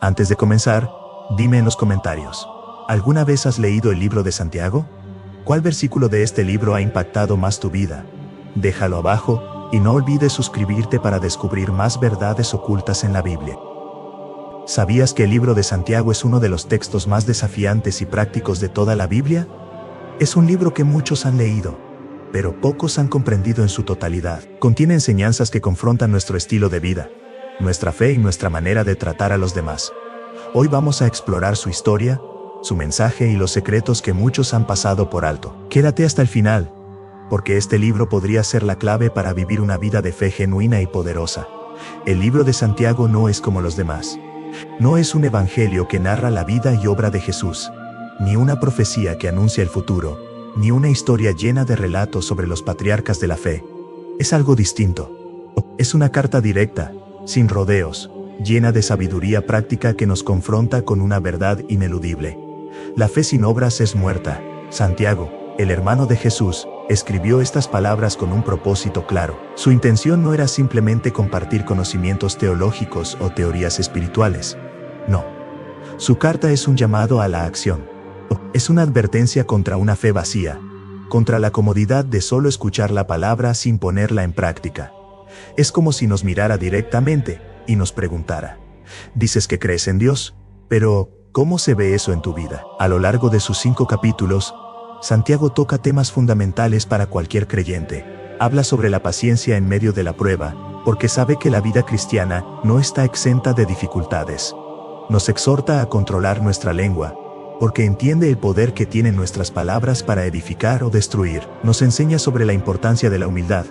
Antes de comenzar, dime en los comentarios, ¿alguna vez has leído el libro de Santiago? ¿Cuál versículo de este libro ha impactado más tu vida? Déjalo abajo y no olvides suscribirte para descubrir más verdades ocultas en la Biblia. ¿Sabías que el libro de Santiago es uno de los textos más desafiantes y prácticos de toda la Biblia? Es un libro que muchos han leído, pero pocos han comprendido en su totalidad. Contiene enseñanzas que confrontan nuestro estilo de vida, nuestra fe y nuestra manera de tratar a los demás. Hoy vamos a explorar su historia, su mensaje y los secretos que muchos han pasado por alto. Quédate hasta el final, porque este libro podría ser la clave para vivir una vida de fe genuina y poderosa. El libro de Santiago no es como los demás. No es un evangelio que narra la vida y obra de Jesús, ni una profecía que anuncia el futuro, ni una historia llena de relatos sobre los patriarcas de la fe. Es algo distinto. Es una carta directa, sin rodeos, llena de sabiduría práctica que nos confronta con una verdad ineludible. La fe sin obras es muerta. Santiago, el hermano de Jesús, escribió estas palabras con un propósito claro. Su intención no era simplemente compartir conocimientos teológicos o teorías espirituales. No. Su carta es un llamado a la acción. Es una advertencia contra una fe vacía, contra la comodidad de solo escuchar la palabra sin ponerla en práctica. Es como si nos mirara directamente y nos preguntara: dices que crees en Dios, pero ¿cómo se ve eso en tu vida? A lo largo de sus 5 capítulos, Santiago toca temas fundamentales para cualquier creyente. Habla sobre la paciencia en medio de la prueba, porque sabe que la vida cristiana no está exenta de dificultades. Nos exhorta a controlar nuestra lengua, porque entiende el poder que tienen nuestras palabras para edificar o destruir. Nos enseña sobre la importancia de la humildad,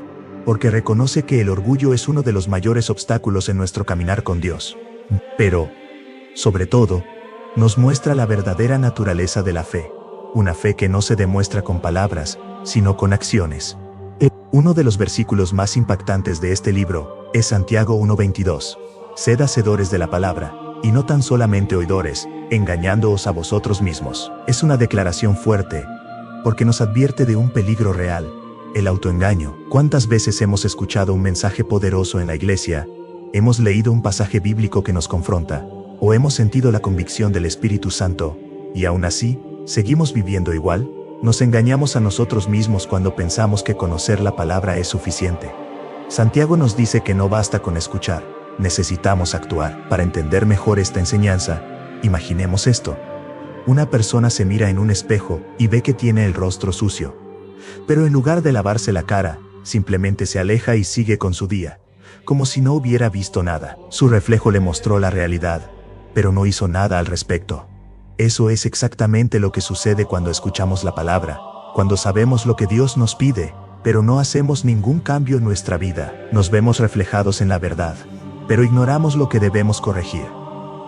porque reconoce que el orgullo es uno de los mayores obstáculos en nuestro caminar con Dios. Pero, sobre todo, nos muestra la verdadera naturaleza de la fe. Una fe que no se demuestra con palabras, sino con acciones. Uno de los versículos más impactantes de este libro es Santiago 1:22. Sed hacedores de la palabra, y no tan solamente oidores, engañándoos a vosotros mismos. Es una declaración fuerte, porque nos advierte de un peligro real: el autoengaño. ¿Cuántas veces hemos escuchado un mensaje poderoso en la iglesia, hemos leído un pasaje bíblico que nos confronta, o hemos sentido la convicción del Espíritu Santo, y aún así, seguimos viviendo igual? Nos engañamos a nosotros mismos cuando pensamos que conocer la palabra es suficiente. Santiago nos dice que no basta con escuchar, necesitamos actuar. Para entender mejor esta enseñanza, imaginemos esto. Una persona se mira en un espejo y ve que tiene el rostro sucio. Pero en lugar de lavarse la cara, simplemente se aleja y sigue con su día, como si no hubiera visto nada. Su reflejo le mostró la realidad, pero no hizo nada al respecto. Eso es exactamente lo que sucede cuando escuchamos la palabra, cuando sabemos lo que Dios nos pide, pero no hacemos ningún cambio en nuestra vida. Nos vemos reflejados en la verdad, pero ignoramos lo que debemos corregir.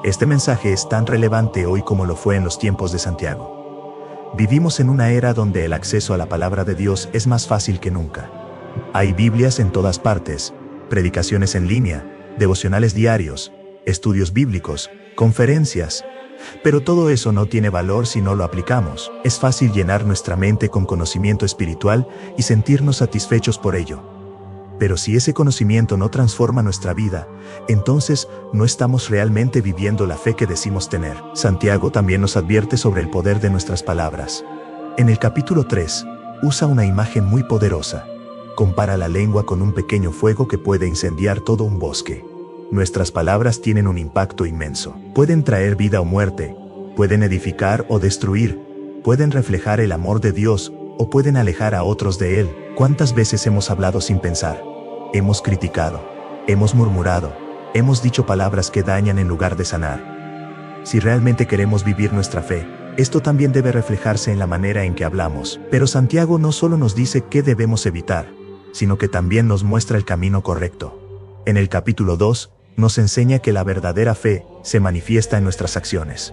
Este mensaje es tan relevante hoy como lo fue en los tiempos de Santiago. Vivimos en una era donde el acceso a la palabra de Dios es más fácil que nunca. Hay Biblias en todas partes, predicaciones en línea, devocionales diarios, estudios bíblicos, conferencias. Pero todo eso no tiene valor si no lo aplicamos. Es fácil llenar nuestra mente con conocimiento espiritual y sentirnos satisfechos por ello. Pero si ese conocimiento no transforma nuestra vida, entonces no estamos realmente viviendo la fe que decimos tener. Santiago también nos advierte sobre el poder de nuestras palabras. En el capítulo 3, usa una imagen muy poderosa. Compara la lengua con un pequeño fuego que puede incendiar todo un bosque. Nuestras palabras tienen un impacto inmenso. Pueden traer vida o muerte, pueden edificar o destruir, pueden reflejar el amor de Dios o pueden alejar a otros de Él. ¿Cuántas veces hemos hablado sin pensar? Hemos criticado, hemos murmurado, hemos dicho palabras que dañan en lugar de sanar. Si realmente queremos vivir nuestra fe, esto también debe reflejarse en la manera en que hablamos. Pero Santiago no solo nos dice qué debemos evitar, sino que también nos muestra el camino correcto. En el capítulo 2, nos enseña que la verdadera fe se manifiesta en nuestras acciones.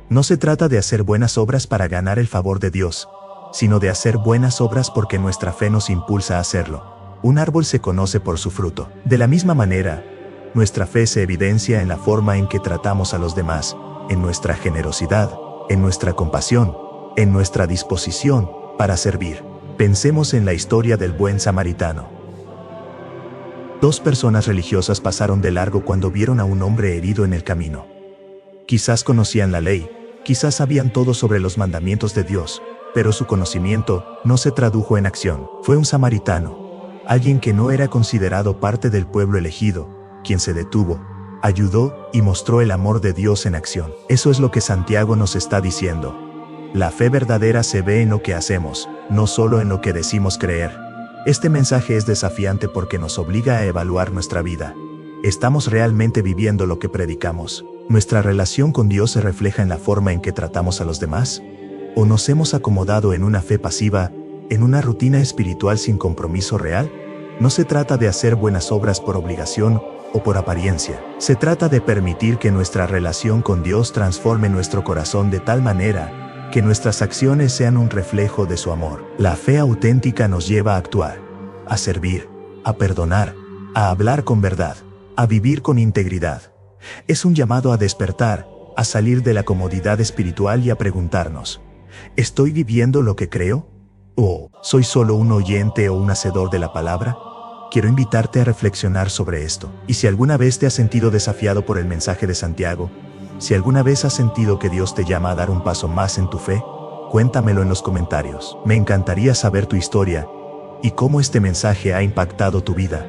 No se trata de hacer buenas obras para ganar el favor de Dios, sino de hacer buenas obras porque nuestra fe nos impulsa a hacerlo. Un árbol se conoce por su fruto. De la misma manera, nuestra fe se evidencia en la forma en que tratamos a los demás, en nuestra generosidad, en nuestra compasión, en nuestra disposición para servir. Pensemos en la historia del buen samaritano. 2 personas religiosas pasaron de largo cuando vieron a un hombre herido en el camino. Quizás conocían la ley, quizás sabían todo sobre los mandamientos de Dios, pero su conocimiento no se tradujo en acción. Fue un samaritano, alguien que no era considerado parte del pueblo elegido, quien se detuvo, ayudó y mostró el amor de Dios en acción. Eso es lo que Santiago nos está diciendo. La fe verdadera se ve en lo que hacemos, no solo en lo que decimos creer. Este mensaje es desafiante porque nos obliga a evaluar nuestra vida. ¿Estamos realmente viviendo lo que predicamos? ¿Nuestra relación con Dios se refleja en la forma en que tratamos a los demás? ¿O nos hemos acomodado en una fe pasiva, en una rutina espiritual sin compromiso real? No se trata de hacer buenas obras por obligación o por apariencia. Se trata de permitir que nuestra relación con Dios transforme nuestro corazón de tal manera que nuestras acciones sean un reflejo de su amor. La fe auténtica nos lleva a actuar, a servir, a perdonar, a hablar con verdad, a vivir con integridad. Es un llamado a despertar, a salir de la comodidad espiritual y a preguntarnos: ¿estoy viviendo lo que creo? ¿O soy solo un oyente o un hacedor de la palabra? Quiero invitarte a reflexionar sobre esto. Y si alguna vez te has sentido desafiado por el mensaje de Santiago, si alguna vez has sentido que Dios te llama a dar un paso más en tu fe, cuéntamelo en los comentarios. Me encantaría saber tu historia y cómo este mensaje ha impactado tu vida.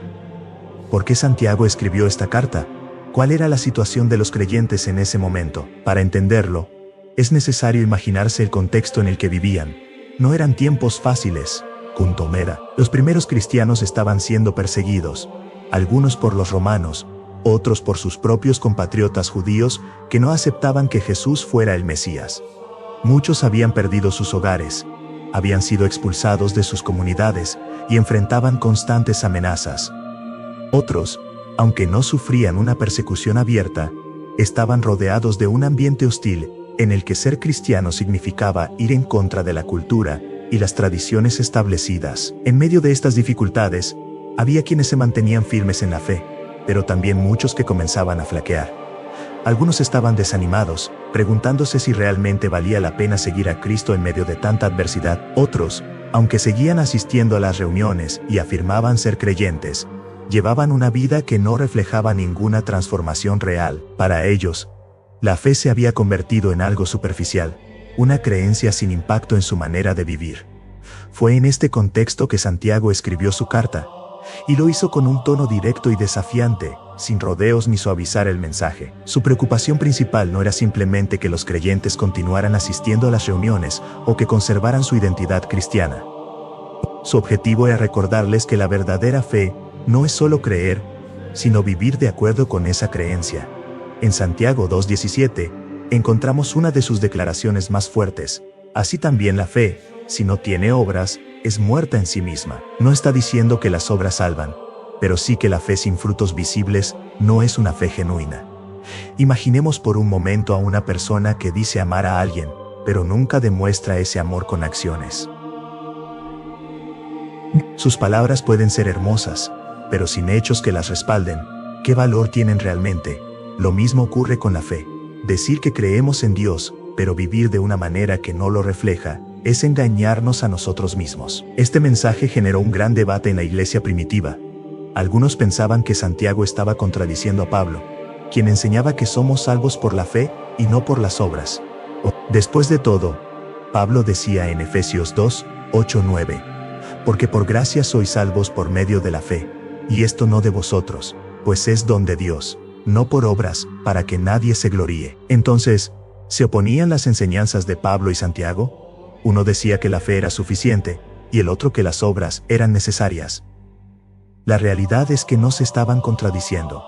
¿Por qué Santiago escribió esta carta? ¿Cuál era la situación de los creyentes en ese momento? Para entenderlo, es necesario imaginarse el contexto en el que vivían. No eran tiempos fáciles. Contomera. Los primeros cristianos estaban siendo perseguidos, algunos por los romanos, otros por sus propios compatriotas judíos que no aceptaban que Jesús fuera el Mesías. Muchos habían perdido sus hogares, habían sido expulsados de sus comunidades y enfrentaban constantes amenazas. Otros, aunque no sufrían una persecución abierta, estaban rodeados de un ambiente hostil en el que ser cristiano significaba ir en contra de la cultura y las tradiciones establecidas. En medio de estas dificultades, había quienes se mantenían firmes en la fe, pero también muchos que comenzaban a flaquear. Algunos estaban desanimados, preguntándose si realmente valía la pena seguir a Cristo en medio de tanta adversidad. Otros, aunque seguían asistiendo a las reuniones y afirmaban ser creyentes, llevaban una vida que no reflejaba ninguna transformación real. Para ellos, la fe se había convertido en algo superficial, una creencia sin impacto en su manera de vivir. Fue en este contexto que Santiago escribió su carta, y lo hizo con un tono directo y desafiante, sin rodeos ni suavizar el mensaje. Su preocupación principal no era simplemente que los creyentes continuaran asistiendo a las reuniones o que conservaran su identidad cristiana. Su objetivo era recordarles que la verdadera fe no es solo creer, sino vivir de acuerdo con esa creencia. En Santiago 2:17, encontramos una de sus declaraciones más fuertes: así también la fe, si no tiene obras, es muerta en sí misma. No está diciendo que las obras salvan, pero sí que la fe sin frutos visibles no es una fe genuina. Imaginemos por un momento a una persona que dice amar a alguien, pero nunca demuestra ese amor con acciones. Sus palabras pueden ser hermosas, pero sin hechos que las respalden, ¿qué valor tienen realmente? Lo mismo ocurre con la fe. Decir que creemos en Dios, pero vivir de una manera que no lo refleja, es engañarnos a nosotros mismos. Este mensaje generó un gran debate en la iglesia primitiva. Algunos pensaban que Santiago estaba contradiciendo a Pablo, quien enseñaba que somos salvos por la fe y no por las obras. Después de todo, Pablo decía en Efesios 2:8-9, porque por gracia sois salvos por medio de la fe, y esto no de vosotros, pues es don de Dios, no por obras, para que nadie se gloríe. Entonces, ¿se oponían las enseñanzas de Pablo y Santiago? Uno decía que la fe era suficiente, y el otro que las obras eran necesarias. La realidad es que no se estaban contradiciendo.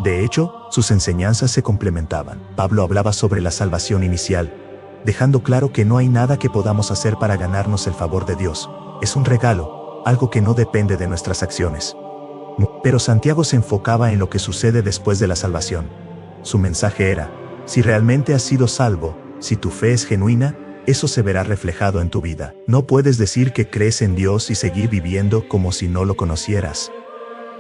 De hecho, sus enseñanzas se complementaban. Pablo hablaba sobre la salvación inicial, dejando claro que no hay nada que podamos hacer para ganarnos el favor de Dios. Es un regalo, algo que no depende de nuestras acciones. Pero Santiago se enfocaba en lo que sucede después de la salvación. Su mensaje era: si realmente has sido salvo, si tu fe es genuina, eso se verá reflejado en tu vida. No puedes decir que crees en Dios y seguir viviendo como si no lo conocieras.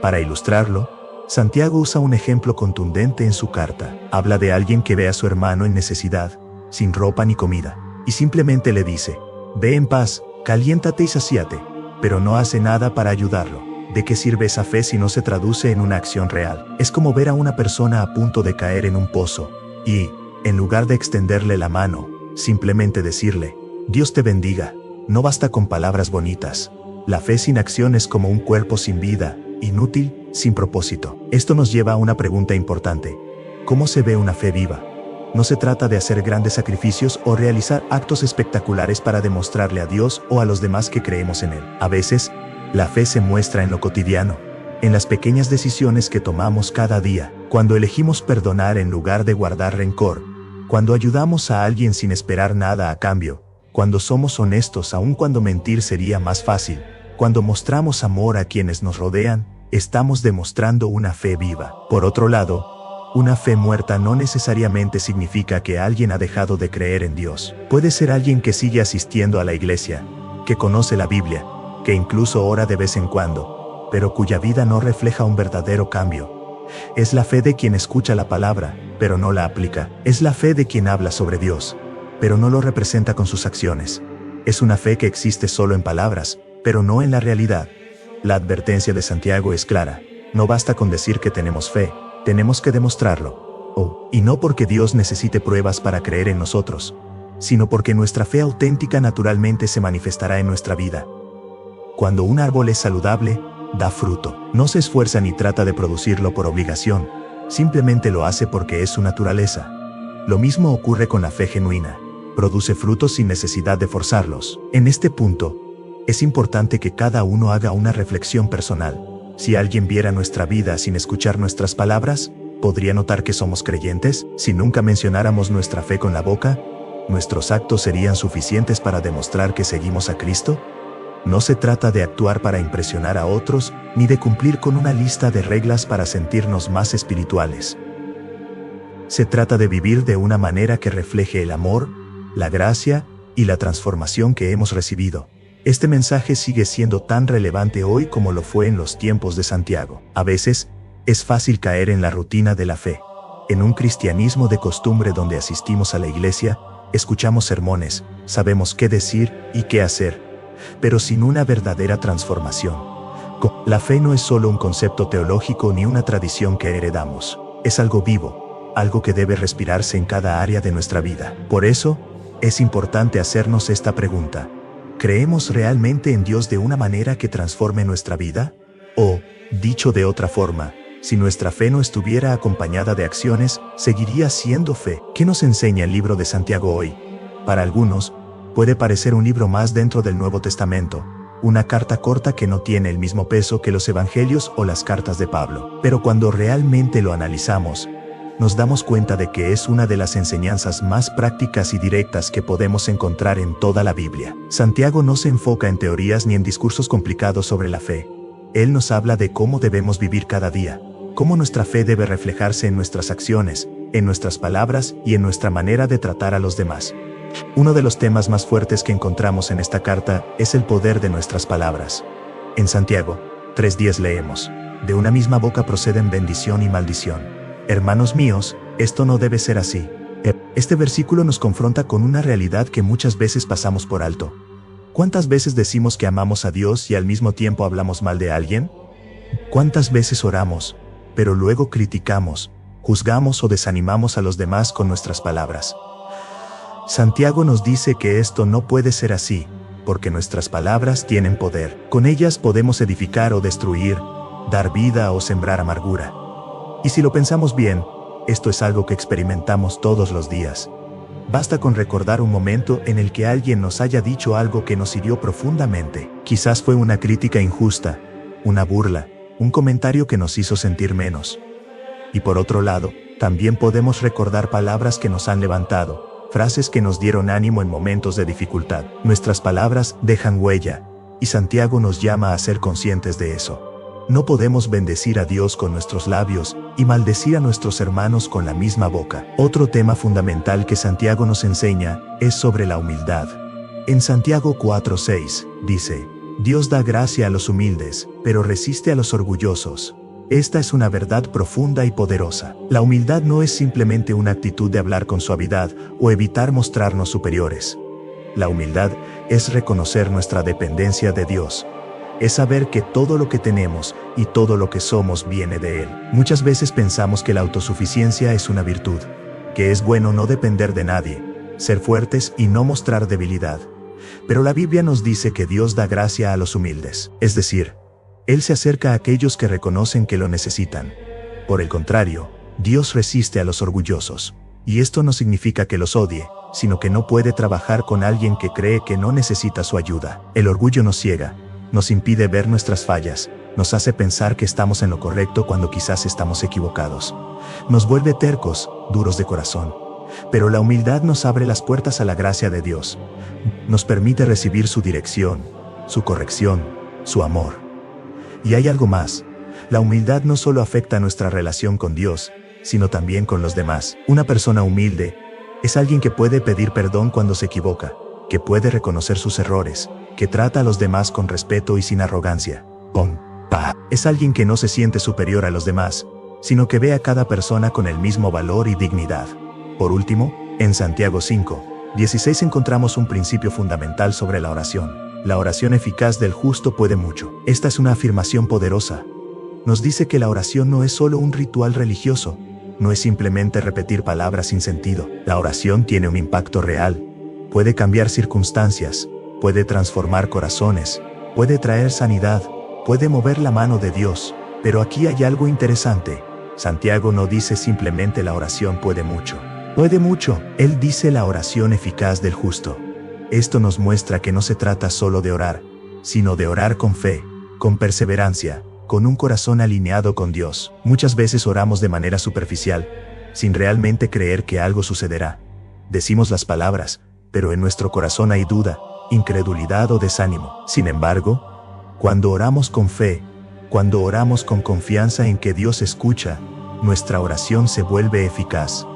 Para ilustrarlo, Santiago usa un ejemplo contundente en su carta. Habla de alguien que ve a su hermano en necesidad, sin ropa ni comida, y simplemente le dice: ve en paz, caliéntate y sacíate, pero no hace nada para ayudarlo. ¿De qué sirve esa fe si no se traduce en una acción real? Es como ver a una persona a punto de caer en un pozo, y, En lugar de extenderle la mano, simplemente decirle, Dios te bendiga, no basta con palabras bonitas. La fe sin acción es como un cuerpo sin vida, inútil, sin propósito. Esto nos lleva a una pregunta importante. ¿Cómo se ve una fe viva? No se trata de hacer grandes sacrificios o realizar actos espectaculares para demostrarle a Dios o a los demás que creemos en Él. A veces, la fe se muestra en lo cotidiano, en las pequeñas decisiones que tomamos cada día, cuando elegimos perdonar en lugar de guardar rencor, cuando ayudamos a alguien sin esperar nada a cambio, cuando somos honestos aun cuando mentir sería más fácil, cuando mostramos amor a quienes nos rodean, estamos demostrando una fe viva. Por otro lado, una fe muerta no necesariamente significa que alguien ha dejado de creer en Dios. Puede ser alguien que sigue asistiendo a la iglesia, que conoce la Biblia, que incluso ora de vez en cuando, pero cuya vida no refleja un verdadero cambio. Es la fe de quien escucha la palabra, pero no la aplica. Es la fe de quien habla sobre Dios, pero no lo representa con sus acciones. Es una fe que existe solo en palabras, pero no en la realidad. La advertencia de Santiago es clara. No basta con decir que tenemos fe, tenemos que demostrarlo. Y no porque Dios necesite pruebas para creer en nosotros, sino porque nuestra fe auténtica naturalmente se manifestará en nuestra vida. Cuando un árbol es saludable, da fruto. No se esfuerza ni trata de producirlo por obligación, simplemente lo hace porque es su naturaleza. Lo mismo ocurre con la fe genuina. Produce frutos sin necesidad de forzarlos. En este punto, es importante que cada uno haga una reflexión personal. Si alguien viera nuestra vida sin escuchar nuestras palabras, ¿podría notar que somos creyentes? Si nunca mencionáramos nuestra fe con la boca, ¿nuestros actos serían suficientes para demostrar que seguimos a Cristo? No se trata de actuar para impresionar a otros, ni de cumplir con una lista de reglas para sentirnos más espirituales. Se trata de vivir de una manera que refleje el amor, la gracia y la transformación que hemos recibido. Este mensaje sigue siendo tan relevante hoy como lo fue en los tiempos de Santiago. A veces, es fácil caer en la rutina de la fe. En un cristianismo de costumbre donde asistimos a la iglesia, escuchamos sermones, sabemos qué decir y qué hacer, pero sin una verdadera transformación. La fe no es solo un concepto teológico ni una tradición que heredamos. Es algo vivo, algo que debe respirarse en cada área de nuestra vida. Por eso, es importante hacernos esta pregunta. ¿Creemos realmente en Dios de una manera que transforme nuestra vida? O, dicho de otra forma, si nuestra fe no estuviera acompañada de acciones, ¿seguiría siendo fe? ¿Qué nos enseña el libro de Santiago hoy? Para algunos, puede parecer un libro más dentro del Nuevo Testamento, una carta corta que no tiene el mismo peso que los evangelios o las cartas de Pablo. Pero cuando realmente lo analizamos, nos damos cuenta de que es una de las enseñanzas más prácticas y directas que podemos encontrar en toda la Biblia. Santiago no se enfoca en teorías ni en discursos complicados sobre la fe. Él nos habla de cómo debemos vivir cada día, cómo nuestra fe debe reflejarse en nuestras acciones, en nuestras palabras y en nuestra manera de tratar a los demás. Uno de los temas más fuertes que encontramos en esta carta es el poder de nuestras palabras. En Santiago 3:10 leemos, de una misma boca proceden bendición y maldición. Hermanos míos, esto no debe ser así. Este versículo nos confronta con una realidad que muchas veces pasamos por alto. ¿Cuántas veces decimos que amamos a Dios y al mismo tiempo hablamos mal de alguien? ¿Cuántas veces oramos, pero luego criticamos, juzgamos o desanimamos a los demás con nuestras palabras? Santiago nos dice que esto no puede ser así, porque nuestras palabras tienen poder. Con ellas podemos edificar o destruir, dar vida o sembrar amargura. Y si lo pensamos bien, esto es algo que experimentamos todos los días. Basta con recordar un momento en el que alguien nos haya dicho algo que nos hirió profundamente. Quizás fue una crítica injusta, una burla, un comentario que nos hizo sentir menos. Y por otro lado, también podemos recordar palabras que nos han levantado, frases que nos dieron ánimo en momentos de dificultad. Nuestras palabras dejan huella, y Santiago nos llama a ser conscientes de eso. No podemos bendecir a Dios con nuestros labios y maldecir a nuestros hermanos con la misma boca. Otro tema fundamental que Santiago nos enseña es sobre la humildad. En Santiago 4:6 dice, Dios da gracia a los humildes, pero resiste a los orgullosos. Esta es una verdad profunda y poderosa. La humildad no es simplemente una actitud de hablar con suavidad o evitar mostrarnos superiores. La humildad es reconocer nuestra dependencia de Dios. Es saber que todo lo que tenemos y todo lo que somos viene de Él. Muchas veces pensamos que la autosuficiencia es una virtud, que es bueno no depender de nadie, ser fuertes y no mostrar debilidad. Pero la Biblia nos dice que Dios da gracia a los humildes, es decir, Él se acerca a aquellos que reconocen que lo necesitan. Por el contrario, Dios resiste a los orgullosos. Y esto no significa que los odie, sino que no puede trabajar con alguien que cree que no necesita su ayuda. El orgullo nos ciega, nos impide ver nuestras fallas, nos hace pensar que estamos en lo correcto cuando quizás estamos equivocados. Nos vuelve tercos, duros de corazón. Pero la humildad nos abre las puertas a la gracia de Dios. Nos permite recibir su dirección, su corrección, su amor. Y hay algo más. La humildad no solo afecta nuestra relación con Dios, sino también con los demás. Una persona humilde es alguien que puede pedir perdón cuando se equivoca, que puede reconocer sus errores, que trata a los demás con respeto y sin arrogancia. Es alguien que no se siente superior a los demás, sino que ve a cada persona con el mismo valor y dignidad. Por último, en Santiago 5:16 encontramos un principio fundamental sobre la oración. La oración eficaz del justo puede mucho. Esta es una afirmación poderosa. Nos dice que la oración no es solo un ritual religioso, no es simplemente repetir palabras sin sentido. La oración tiene un impacto real. Puede cambiar circunstancias, puede transformar corazones, puede traer sanidad, puede mover la mano de Dios. Pero aquí hay algo interesante. Santiago no dice simplemente la oración puede mucho. Puede mucho, él dice la oración eficaz del justo. Esto nos muestra que no se trata solo de orar, sino de orar con fe, con perseverancia, con un corazón alineado con Dios. Muchas veces oramos de manera superficial, sin realmente creer que algo sucederá. Decimos las palabras, pero en nuestro corazón hay duda, incredulidad o desánimo. Sin embargo, cuando oramos con fe, cuando oramos con confianza en que Dios escucha, nuestra oración se vuelve eficaz.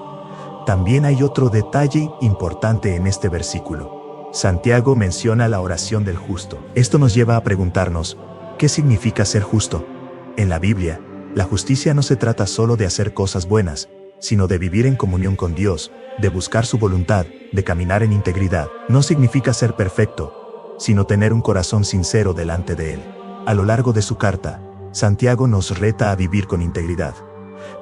También hay otro detalle importante en este versículo. Santiago menciona la oración del justo. Esto nos lleva a preguntarnos, ¿qué significa ser justo? En la Biblia, la justicia no se trata solo de hacer cosas buenas, sino de vivir en comunión con Dios, de buscar su voluntad, de caminar en integridad. No significa ser perfecto, sino tener un corazón sincero delante de Él. A lo largo de su carta, Santiago nos reta a vivir con integridad.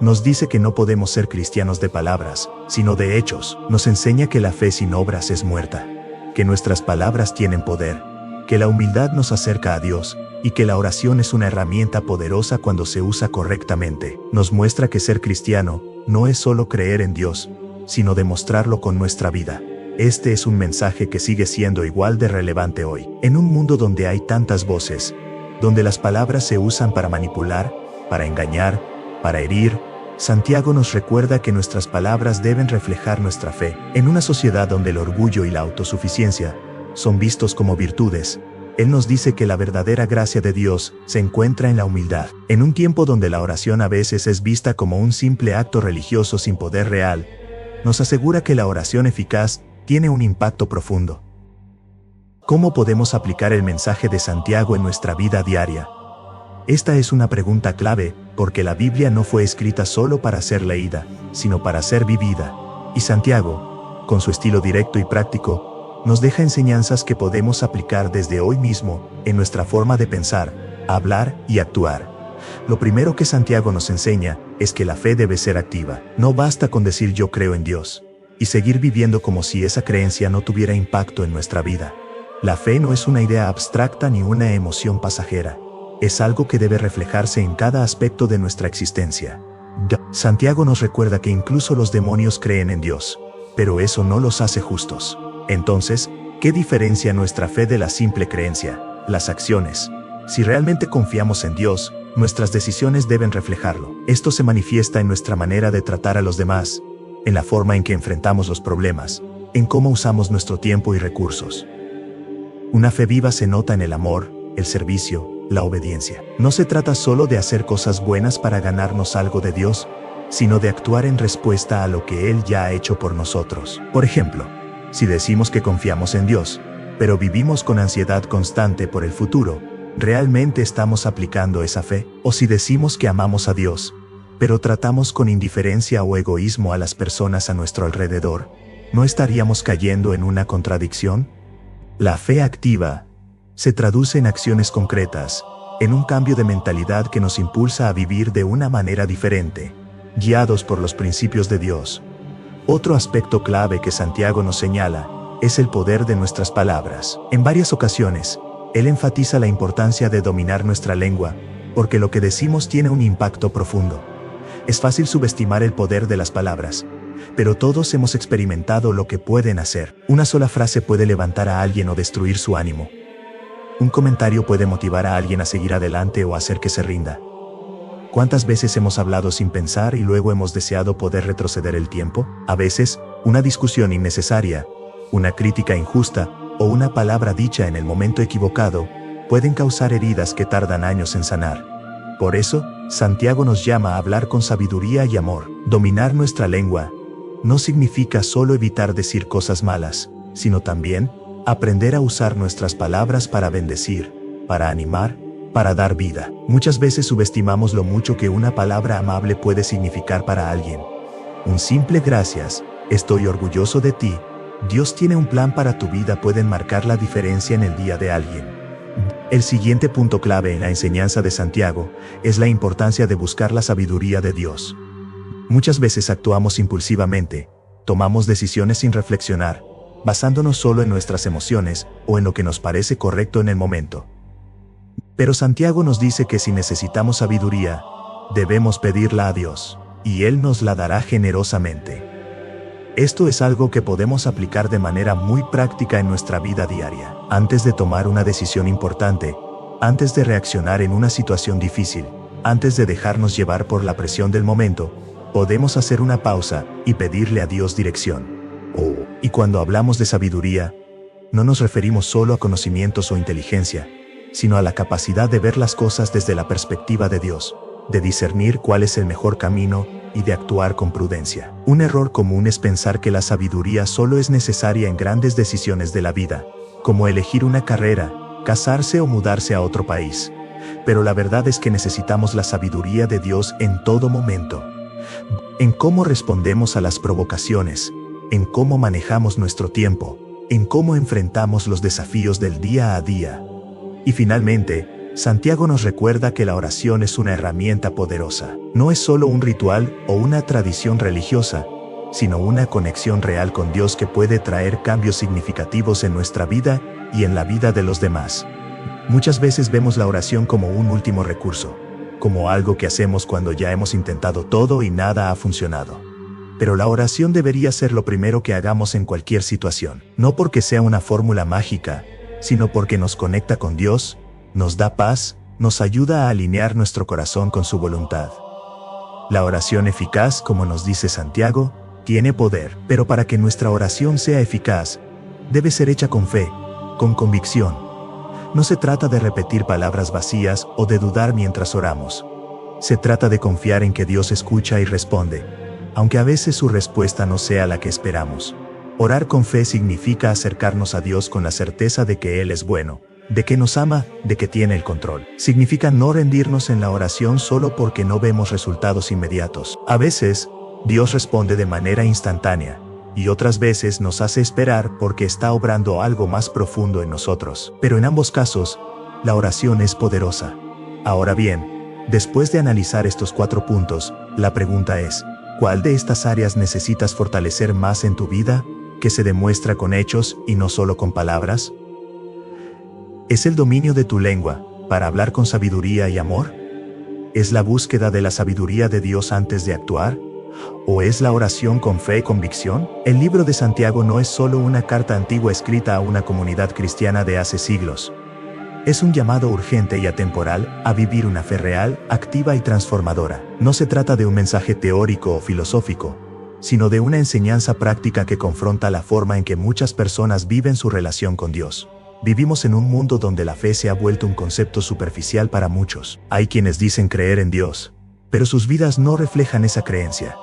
Nos dice que no podemos ser cristianos de palabras, sino de hechos. Nos enseña que la fe sin obras es muerta, que nuestras palabras tienen poder, que la humildad nos acerca a Dios, y que la oración es una herramienta poderosa cuando se usa correctamente. Nos muestra que ser cristiano no es solo creer en Dios, sino demostrarlo con nuestra vida. Este es un mensaje que sigue siendo igual de relevante hoy. En un mundo donde hay tantas voces, donde las palabras se usan para manipular, para engañar, para herir, Santiago nos recuerda que nuestras palabras deben reflejar nuestra fe. En una sociedad donde el orgullo y la autosuficiencia son vistos como virtudes, Él nos dice que la verdadera gracia de Dios se encuentra en la humildad. En un tiempo donde la oración a veces es vista como un simple acto religioso sin poder real, nos asegura que la oración eficaz tiene un impacto profundo. ¿Cómo podemos aplicar el mensaje de Santiago en nuestra vida diaria? Esta es una pregunta clave, porque la Biblia no fue escrita solo para ser leída, sino para ser vivida. Y Santiago, con su estilo directo y práctico, nos deja enseñanzas que podemos aplicar desde hoy mismo, en nuestra forma de pensar, hablar y actuar. Lo primero que Santiago nos enseña es que la fe debe ser activa. No basta con decir yo creo en Dios, y seguir viviendo como si esa creencia no tuviera impacto en nuestra vida. La fe no es una idea abstracta ni una emoción pasajera. Es algo que debe reflejarse en cada aspecto de nuestra existencia. Santiago nos recuerda que incluso los demonios creen en Dios, pero eso no los hace justos. Entonces, ¿qué diferencia nuestra fe de la simple creencia? Las acciones. Si realmente confiamos en Dios, nuestras decisiones deben reflejarlo. Esto se manifiesta en nuestra manera de tratar a los demás, en la forma en que enfrentamos los problemas, en cómo usamos nuestro tiempo y recursos. Una fe viva se nota en el amor, el servicio, la obediencia. No se trata solo de hacer cosas buenas para ganarnos algo de Dios, sino de actuar en respuesta a lo que Él ya ha hecho por nosotros. Por ejemplo, si decimos que confiamos en Dios, pero vivimos con ansiedad constante por el futuro, ¿realmente estamos aplicando esa fe? O si decimos que amamos a Dios, pero tratamos con indiferencia o egoísmo a las personas a nuestro alrededor, ¿no estaríamos cayendo en una contradicción? La fe activa se traduce en acciones concretas, en un cambio de mentalidad que nos impulsa a vivir de una manera diferente, guiados por los principios de Dios. Otro aspecto clave que Santiago nos señala es el poder de nuestras palabras. En varias ocasiones, él enfatiza la importancia de dominar nuestra lengua, porque lo que decimos tiene un impacto profundo. Es fácil subestimar el poder de las palabras, pero todos hemos experimentado lo que pueden hacer. Una sola frase puede levantar a alguien o destruir su ánimo. Un comentario puede motivar a alguien a seguir adelante o hacer que se rinda. ¿Cuántas veces hemos hablado sin pensar y luego hemos deseado poder retroceder el tiempo? A veces, una discusión innecesaria, una crítica injusta o una palabra dicha en el momento equivocado pueden causar heridas que tardan años en sanar. Por eso, Santiago nos llama a hablar con sabiduría y amor. Dominar nuestra lengua no significa solo evitar decir cosas malas, sino también aprender a usar nuestras palabras para bendecir, para animar, para dar vida. Muchas veces subestimamos lo mucho que una palabra amable puede significar para alguien. Un simple gracias, estoy orgulloso de ti, Dios tiene un plan para tu vida pueden marcar la diferencia en el día de alguien. El siguiente punto clave en la enseñanza de Santiago es la importancia de buscar la sabiduría de Dios. Muchas veces actuamos impulsivamente, tomamos decisiones sin reflexionar, basándonos solo en nuestras emociones o en lo que nos parece correcto en el momento. Pero Santiago nos dice que si necesitamos sabiduría, debemos pedirla a Dios, y Él nos la dará generosamente. Esto es algo que podemos aplicar de manera muy práctica en nuestra vida diaria. Antes de tomar una decisión importante, antes de reaccionar en una situación difícil, antes de dejarnos llevar por la presión del momento, podemos hacer una pausa y pedirle a Dios dirección. Y cuando hablamos de sabiduría, no nos referimos solo a conocimientos o inteligencia, sino a la capacidad de ver las cosas desde la perspectiva de Dios, de discernir cuál es el mejor camino y de actuar con prudencia. Un error común es pensar que la sabiduría solo es necesaria en grandes decisiones de la vida, como elegir una carrera, casarse o mudarse a otro país. Pero la verdad es que necesitamos la sabiduría de Dios en todo momento. En cómo respondemos a las provocaciones, en cómo manejamos nuestro tiempo, en cómo enfrentamos los desafíos del día a día. Y finalmente, Santiago nos recuerda que la oración es una herramienta poderosa. No es solo un ritual o una tradición religiosa, sino una conexión real con Dios que puede traer cambios significativos en nuestra vida y en la vida de los demás. Muchas veces vemos la oración como un último recurso, como algo que hacemos cuando ya hemos intentado todo y nada ha funcionado. Pero la oración debería ser lo primero que hagamos en cualquier situación, no porque sea una fórmula mágica, sino porque nos conecta con Dios, nos da paz, nos ayuda a alinear nuestro corazón con su voluntad. La oración eficaz, como nos dice Santiago, tiene poder, pero para que nuestra oración sea eficaz, debe ser hecha con fe, con convicción. No se trata de repetir palabras vacías o de dudar mientras oramos. Se trata de confiar en que Dios escucha y responde, aunque a veces su respuesta no sea la que esperamos. Orar con fe significa acercarnos a Dios con la certeza de que Él es bueno, de que nos ama, de que tiene el control. Significa no rendirnos en la oración solo porque no vemos resultados inmediatos. A veces, Dios responde de manera instantánea, y otras veces nos hace esperar porque está obrando algo más profundo en nosotros. Pero en ambos casos, la oración es poderosa. Ahora bien, después de analizar estos 4 puntos, la pregunta es, ¿cuál de estas áreas necesitas fortalecer más en tu vida, que se demuestra con hechos y no solo con palabras? ¿Es el dominio de tu lengua, para hablar con sabiduría y amor? ¿Es la búsqueda de la sabiduría de Dios antes de actuar? ¿O es la oración con fe y convicción? El libro de Santiago no es solo una carta antigua escrita a una comunidad cristiana de hace siglos. Es un llamado urgente y atemporal a vivir una fe real, activa y transformadora. No se trata de un mensaje teórico o filosófico, sino de una enseñanza práctica que confronta la forma en que muchas personas viven su relación con Dios. Vivimos en un mundo donde la fe se ha vuelto un concepto superficial para muchos. Hay quienes dicen creer en Dios, pero sus vidas no reflejan esa creencia.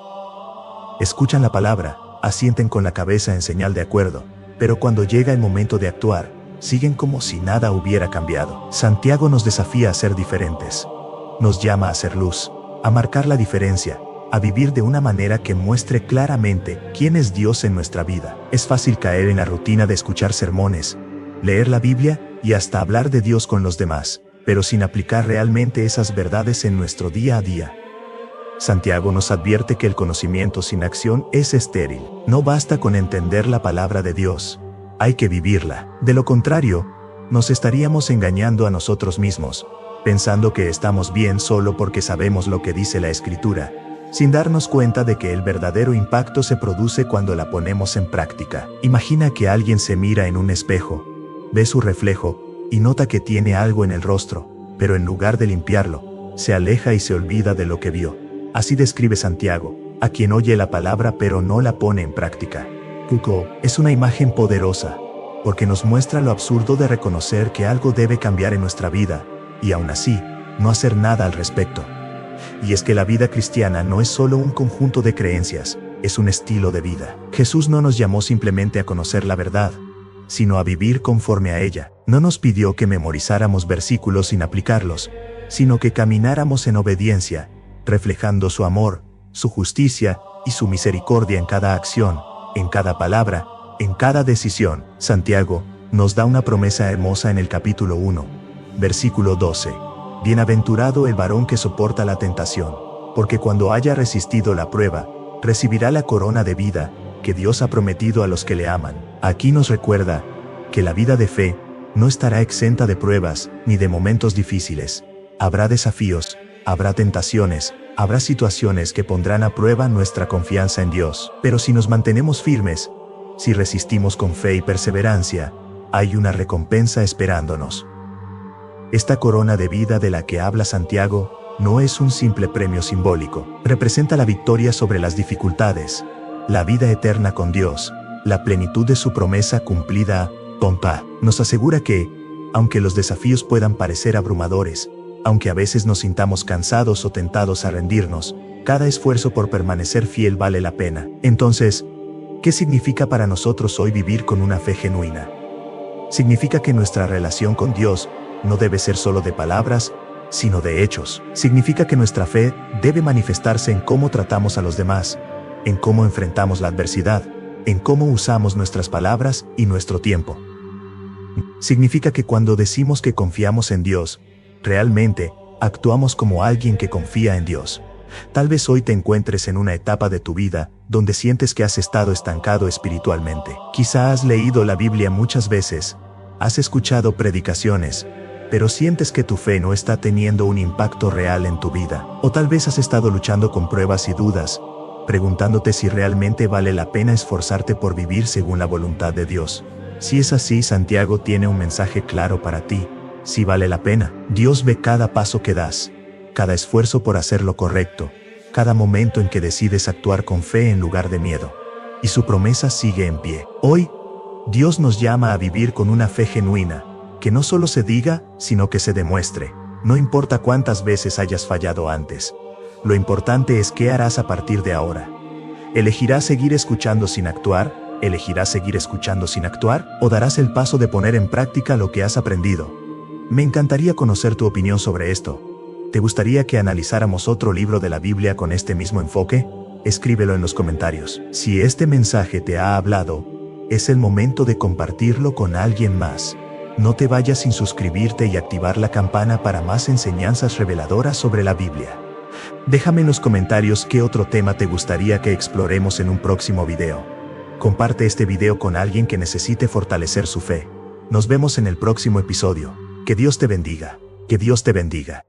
Escuchan la palabra, asienten con la cabeza en señal de acuerdo, pero cuando llega el momento de actuar, siguen como si nada hubiera cambiado. Santiago nos desafía a ser diferentes. Nos llama a ser luz, a marcar la diferencia, a vivir de una manera que muestre claramente quién es Dios en nuestra vida. Es fácil caer en la rutina de escuchar sermones, leer la Biblia y hasta hablar de Dios con los demás, pero sin aplicar realmente esas verdades en nuestro día a día. Santiago nos advierte que el conocimiento sin acción es estéril. No basta con entender la palabra de Dios. Hay que vivirla. De lo contrario, nos estaríamos engañando a nosotros mismos, pensando que estamos bien solo porque sabemos lo que dice la Escritura, sin darnos cuenta de que el verdadero impacto se produce cuando la ponemos en práctica. Imagina que alguien se mira en un espejo, ve su reflejo y nota que tiene algo en el rostro, pero en lugar de limpiarlo, se aleja y se olvida de lo que vio. Así describe Santiago a quien oye la palabra pero no la pone en práctica. Es una imagen poderosa, porque nos muestra lo absurdo de reconocer que algo debe cambiar en nuestra vida, y aún así, no hacer nada al respecto. Y es que la vida cristiana no es solo un conjunto de creencias, es un estilo de vida. Jesús no nos llamó simplemente a conocer la verdad, sino a vivir conforme a ella. No nos pidió que memorizáramos versículos sin aplicarlos, sino que camináramos en obediencia, reflejando su amor, su justicia y su misericordia en cada acción, en cada palabra, en cada decisión. Santiago nos da una promesa hermosa en el capítulo 1, versículo 12. Bienaventurado el varón que soporta la tentación, porque cuando haya resistido la prueba, recibirá la corona de vida que Dios ha prometido a los que le aman. Aquí nos recuerda que la vida de fe no estará exenta de pruebas ni de momentos difíciles. Habrá desafíos, habrá tentaciones, habrá situaciones que pondrán a prueba nuestra confianza en Dios. Pero si nos mantenemos firmes, si resistimos con fe y perseverancia, hay una recompensa esperándonos. Esta corona de vida de la que habla Santiago no es un simple premio simbólico. Representa la victoria sobre las dificultades, la vida eterna con Dios, la plenitud de su promesa cumplida. Nos asegura que, aunque los desafíos puedan parecer abrumadores, aunque a veces nos sintamos cansados o tentados a rendirnos, cada esfuerzo por permanecer fiel vale la pena. Entonces, ¿qué significa para nosotros hoy vivir con una fe genuina? Significa que nuestra relación con Dios no debe ser solo de palabras, sino de hechos. Significa que nuestra fe debe manifestarse en cómo tratamos a los demás, en cómo enfrentamos la adversidad, en cómo usamos nuestras palabras y nuestro tiempo. Significa que cuando decimos que confiamos en Dios, realmente actuamos como alguien que confía en Dios. Tal vez hoy te encuentres en una etapa de tu vida donde sientes que has estado estancado espiritualmente. Quizá has leído la Biblia muchas veces, has escuchado predicaciones, pero sientes que tu fe no está teniendo un impacto real en tu vida. O tal vez has estado luchando con pruebas y dudas, preguntándote si realmente vale la pena esforzarte por vivir según la voluntad de Dios. Si es así, Santiago tiene un mensaje claro para ti. Si vale la pena. Dios ve cada paso que das, cada esfuerzo por hacer lo correcto, cada momento en que decides actuar con fe en lugar de miedo. Y su promesa sigue en pie. Hoy, Dios nos llama a vivir con una fe genuina, que no solo se diga, sino que se demuestre. No importa cuántas veces hayas fallado antes. Lo importante es qué harás a partir de ahora. ¿Elegirás seguir escuchando sin actuar? ¿Elegirás seguir escuchando sin actuar? ¿O darás el paso de poner en práctica lo que has aprendido? Me encantaría conocer tu opinión sobre esto. ¿Te gustaría que analizáramos otro libro de la Biblia con este mismo enfoque? Escríbelo en los comentarios. Si este mensaje te ha hablado, es el momento de compartirlo con alguien más. No te vayas sin suscribirte y activar la campana para más enseñanzas reveladoras sobre la Biblia. Déjame en los comentarios qué otro tema te gustaría que exploremos en un próximo video. Comparte este video con alguien que necesite fortalecer su fe. Nos vemos en el próximo episodio. Que Dios te bendiga. Que Dios te bendiga.